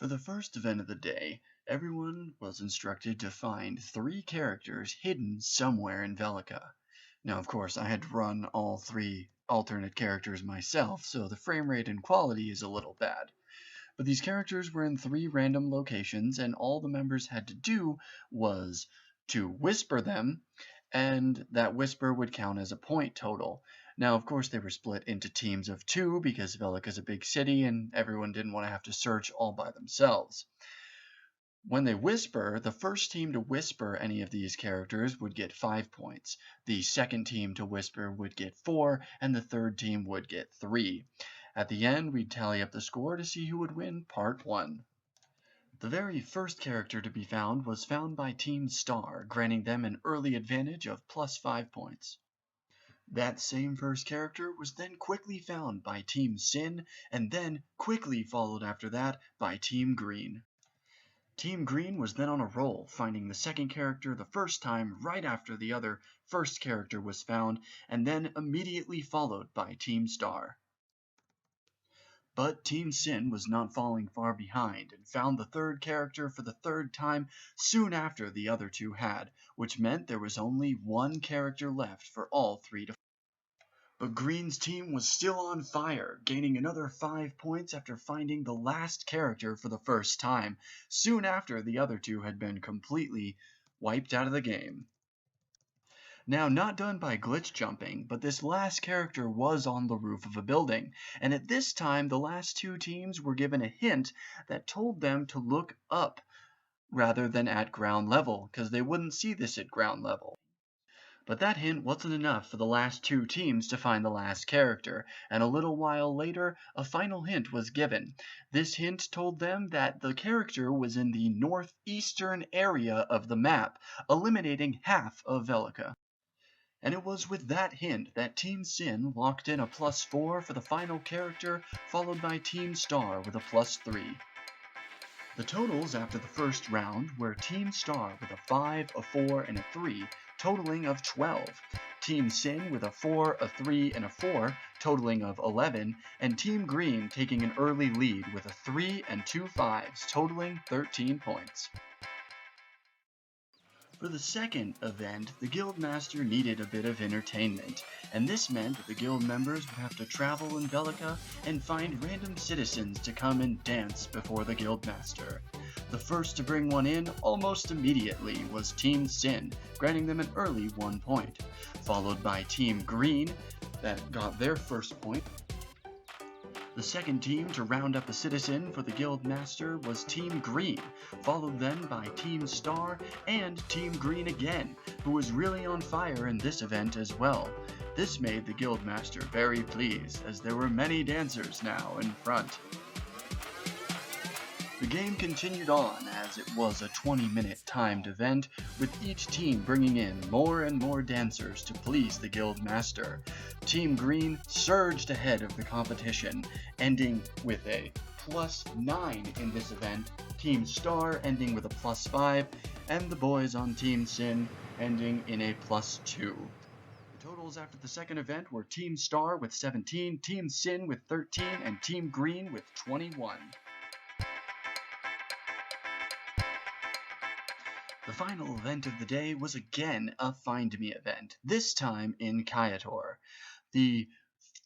For the first event of the day, everyone was instructed to find 3 characters hidden somewhere in Velica. Now, of course, I had to run all 3 alternate characters myself, so the frame rate and quality is a little bad. But these characters were in 3 random locations, and all the members had to do was to whisper them, and that whisper would count as a point total. Now, of course, they were split into teams of 2 because Velica's a big city and everyone didn't want to have to search all by themselves. When they whisper, the first team to whisper any of these characters would get 5 points. The second team to whisper would get 4, and the third team would get 3. At the end, we'd tally up the score to see who would win Part 1. The very first character to be found was found by Team Star, granting them an early advantage of plus 5 points. That same first character was then quickly found by Team Sin, and then quickly followed after that by Team Green. Team Green was then on a roll, finding the second character the first time right after the other first character was found, and then immediately followed by Team Star. But Team Sin was not falling far behind, and found the third character for the third time soon after the other 2 had, which meant there was only 1 character left for all 3 to. But Green's team was still on fire, gaining another 5 points after finding the last character for the first time, soon after the other 2 had been completely wiped out of the game. Now, not done by glitch jumping, but this last character was on the roof of a building, and at this time the last 2 teams were given a hint that told them to look up rather than at ground level, because they wouldn't see this at ground level. But that hint wasn't enough for the last 2 teams to find the last character, and a little while later a final hint was given. This hint told them that the character was in the northeastern area of the map, eliminating half of Velica. And it was with that hint that Team Sin locked in a plus 4 for the final character, followed by Team Star with a plus 3. The totals after the first round were Team Star with a 5, a 4, and a 3, totaling of 12. Team Sin with a 4, a 3, and a 4, totaling of 11, and Team Green taking an early lead with a 3 and 2 5s, totaling 13 points. For the second event, the Guildmaster needed a bit of entertainment, and this meant that the guild members would have to travel in Velica and find random citizens to come and dance before the Guildmaster. The first to bring one in almost immediately was Team Sin, granting them an early 1 point, followed by Team Green that got their first point. The second team to round up a citizen for the Guildmaster was Team Green, followed then by Team Star and Team Green again, who was really on fire in this event as well. This made the Guildmaster very pleased, as there were many dancers now in front. The game continued on as it was a 20-minute timed event, with each team bringing in more and more dancers to please the Guildmaster. Team Green surged ahead of the competition, ending with a plus 9 in this event, Team Star ending with a plus 5, and the boys on Team Sin ending in a plus 2. The totals after the second event were Team Star with 17, Team Sin with 13, and Team Green with 21. The final event of the day was again a Find Me event, this time in Kaiator. The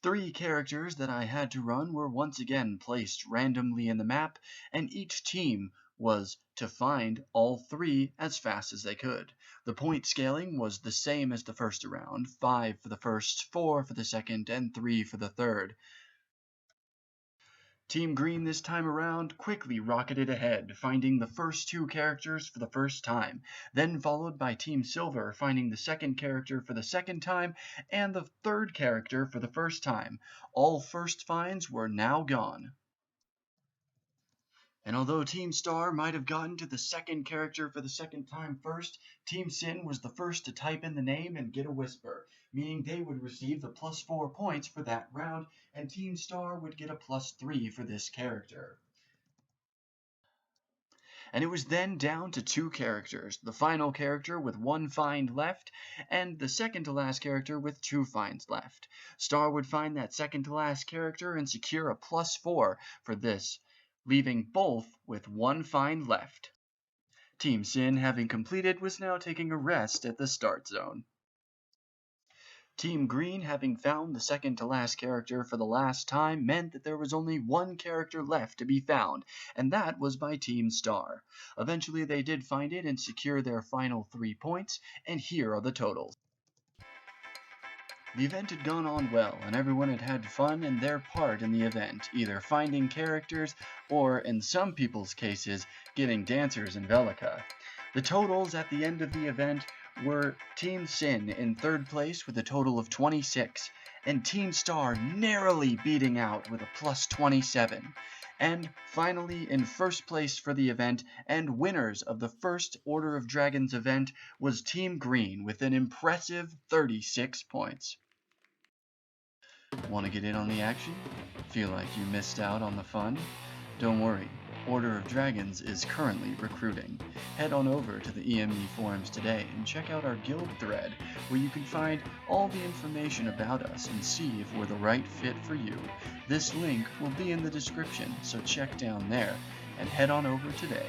3 characters that I had to run were once again placed randomly in the map, and each team was to find all 3 as fast as they could. The point scaling was the same as the first round, 5 for the first, 4 for the second, and 3 for the third. Team Green this time around quickly rocketed ahead, finding the first 2 characters for the first time, then followed by Team Silver finding the second character for the second time and the third character for the first time. All first finds were now gone. And although Team Star might have gotten to the second character for the second time first, Team Sin was the first to type in the name and get a whisper, meaning they would receive the plus 4 points for that round, and Team Star would get a plus 3 for this character. And it was then down to 2 characters, the final character with 1 find left, and the second to last character with 2 finds left. Star would find that second to last character and secure a plus 4 for this leaving both with one find left. Team Sin, having completed, was now taking a rest at the start zone. Team Green, having found the second to last character for the last time, meant that there was only one character left to be found, and that was by Team Star. Eventually they did find it and secure their final 3 points, and here are the totals. The event had gone on well, and everyone had had fun in their part in the event, either finding characters or, in some people's cases, getting dancers in Velica. The totals at the end of the event were Team Sin in third place with a total of 26, and Team Star narrowly beating out with a plus 27. And finally, in first place for the event and winners of the first Order of Dragons event was Team Green with an impressive 36 points. Want to get in on the action? Feel like you missed out on the fun? Don't worry, Order of Dragons is currently recruiting. Head on over to the EME forums today and check out our guild thread, where you can find all the information about us and see if we're the right fit for you. This link will be in the description, so check down there and head on over today.